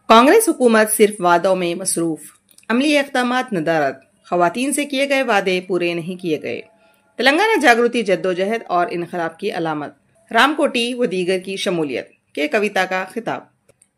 कांग्रेस हुकूमत सिर्फ वादों में मसरूफ, अमली इक़दामात नदारद, ख़वातीन से किए गए वादे पूरे नहीं किए गए। तेलंगाना जागृति जद्दोजहद और इनक़लाब की अलामत, रामकोटी व दीगर की शमूलियत के कविता का खिताब।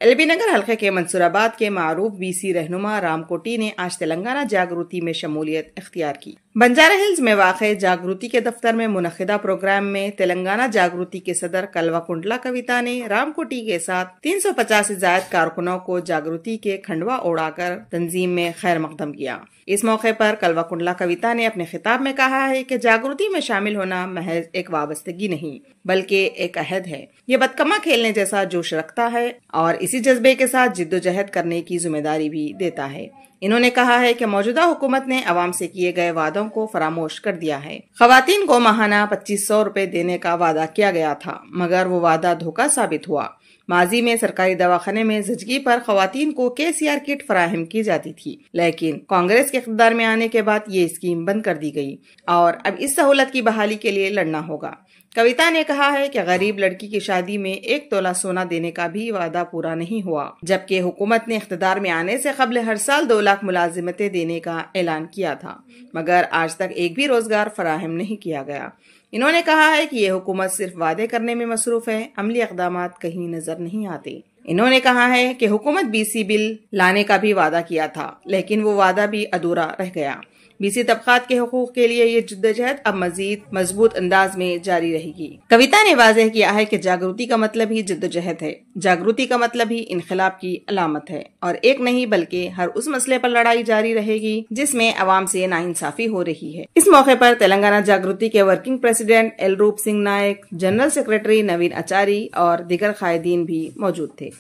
एलबी नगर हल्के के मंसूराबाद के मारूफ बीसी रहनुमा रामकोटी ने आज तेलंगाना जागृति में शमूलियत इख्तियार की। बंजारा हिल्स में वाक़े जागृति के दफ्तर में मुनक़िदा प्रोग्राम में तेलंगाना जागृति के सदर कल्वाकुंटला कविता ने रामकोटी के साथ 350 से ज़ायद कारकुनों को जागृति के खंडवा उड़ाकर तंजीम में खैर मकदम किया। इस मौके पर कल्वाकुंटला कविता ने अपने खिताब में कहा है कि जागृति में शामिल होना महज एक वाबस्तगी नहीं बल्कि एक अहद है। ये बदकमा खेलने जैसा जोश रखता है और इसी जज्बे के साथ जिद्दोजहद करने की जिम्मेदारी भी देता है। इन्होंने कहा है कि मौजूदा हुकूमत ने अवाम से किए गए वादों को फरामोश कर दिया है। ख़वातीन को माहाना 2500 रुपए देने का वादा किया गया था, मगर वो वादा धोखा साबित हुआ। माजी में सरकारी दवाखाने में ज़िंदगी पर ख़वातीन को KCR किट फराहम की जाती थी, लेकिन कांग्रेस के इक़्तिदार में आने के बाद ये स्कीम बंद कर दी गई और अब इस सहूलत की बहाली के लिए लड़ना होगा। कविता ने कहा है कि गरीब लड़की की शादी में 1 तोला सोना देने का भी वादा पूरा नहीं हुआ, जबकि हुकूमत ने इक़्तिदार में आने से कबल हर साल 2 लाख मुलाजिमतें देने का ऐलान किया था, मगर आज तक एक भी रोजगार फराहम नहीं किया गया। इन्होंने कहा है कि ये हुकूमत सिर्फ वादे करने में मसरूफ है, अमली इक़दामात कहीं नजर नहीं आते। इन्होंने कहा है कि हुकूमत BC बिल लाने का भी वादा किया था, लेकिन वो वादा भी अधूरा रह गया। BC तबकात के हुकूक के लिए ये जिद्दोजहद अब मजीद मजबूत अंदाज में जारी रहेगी। कविता ने वाज़ेह किया है कि जागृति का मतलब ही जिद्दोजहद है, जागृति का मतलब ही इनक़लाब की अलामत है और एक नहीं बल्कि हर उस मसले पर लड़ाई जारी रहेगी जिसमें अवाम से नाइंसाफी हो रही है। इस मौके पर तेलंगाना जागृति के वर्किंग प्रेसिडेंट एल रूप सिंह नायक, जनरल सेक्रेटरी नवीन आचारी और दीगर कायदीन भी मौजूद थे।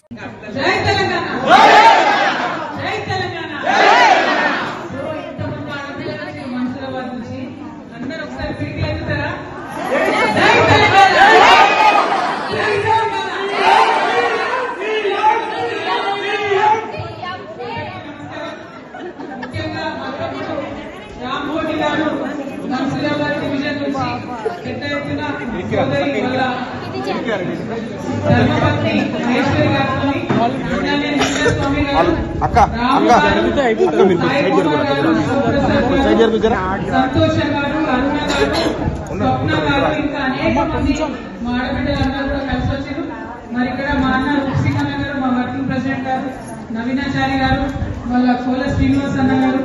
నవీనాచారి గారు, వాళ్ళ కోల శ్రీనివాస్ అన్న గారు,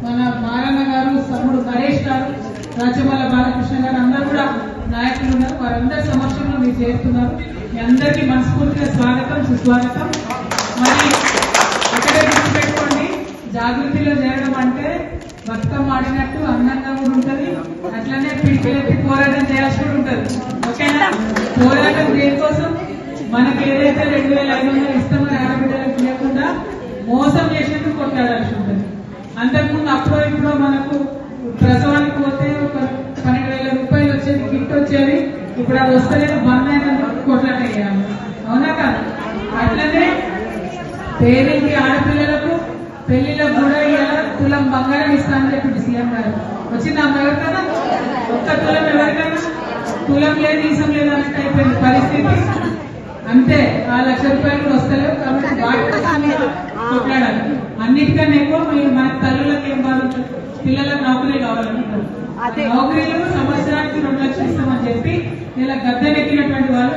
మన మారన్న గారు, సమ్ముడు నరేష్ గారు, రాజమల్ల బాలకృష్ణ గారు అందరూ కూడా నాయకులు ఉన్నారు. వారందరి సమక్షంలో మీరు చేస్తున్నారు. మీ అందరికీ మనస్ఫూర్తిగా స్వాగతం, సుస్వాగతం. మరి ఒకటే గుర్తుపెట్టుకోండి, జాగృతిలో చేరడం అంటే బతుకమ్మ ఆడినట్టు అందంగా కూడా ఉంటుంది, అట్లనే పిడికిలెత్తి పోరాటం చేయాల్సి కూడా ఉంటుంది. ఓకేనా? పోరాటం దేనికోసం? మనకి ఏదైతే 2500 ఇస్తామని ఆడబిడ్డలకు లేకుండా మోసం చేసినట్టు కొట్లాడాల్సి ఉంటుంది. అంతకుముందు అప్పుడో ఇప్పుడో మనకు ప్రసవానికి పోతే ఒక 12,000 రూపాయలు వచ్చేది, గిఫ్ట్ వచ్చేది. ఇప్పుడు అది వస్తలేదు, బంద్ అయినందుకు కొట్లాట చేయాలి. అవునా కాదు? అట్లనే పేరెంటి ఆడపిల్లలకు పెళ్లిలో కూడా ఇలా తులం బంగారం ఇస్తానని చెప్పి సీఎం గారు వచ్చింది. అమ్మ ఎవరికైనా ఒక్క తులం, ఎవరికైనా తులం లేదు, ఈసం లేదు అన్నట్టు అయిపోయింది పరిస్థితి. అంతే, 1 లక్ష రూపాయలు కూడా వస్తలేవు. కాబట్టి వాటి కొట్లాడాలి. అన్నిటికన్నా ఎక్కువ మన తల్లులకు ఏం బాధ, పిల్లలకు నౌకరీ కావాలనుకుంటారు. నౌకరీలు సంవత్సరానికి 2 లక్షలు ఇస్తామని చెప్పి ఇలా గద్దెనెక్కినటువంటి వాళ్ళు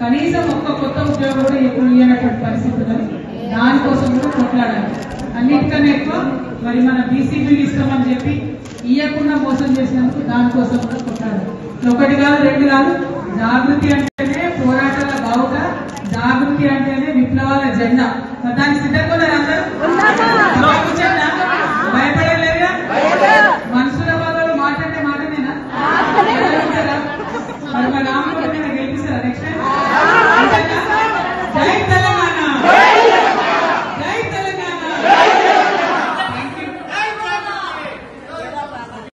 కనీసం ఒక్క కొత్త ఉద్యోగం కూడా ఎప్పుడు ఇవ్వనటువంటి పరిస్థితి ఉన్నది. దానికోసం కూడా కొట్లాడాలి. అన్నిటికన్నా ఎక్కువ మరి మన BC బిల్ ఇస్తామని చెప్పి ఇవ్వకుండా మోసం చేసినందుకు దానికోసం కూడా కొట్లాడాలి. 1 కాదు 2 కాదు. జాగృతి అంటేనే పోరాటాల బావుగా, జాగృతి అంటేనే విప్లవాల జెండా. దానికి సిద్ధంగా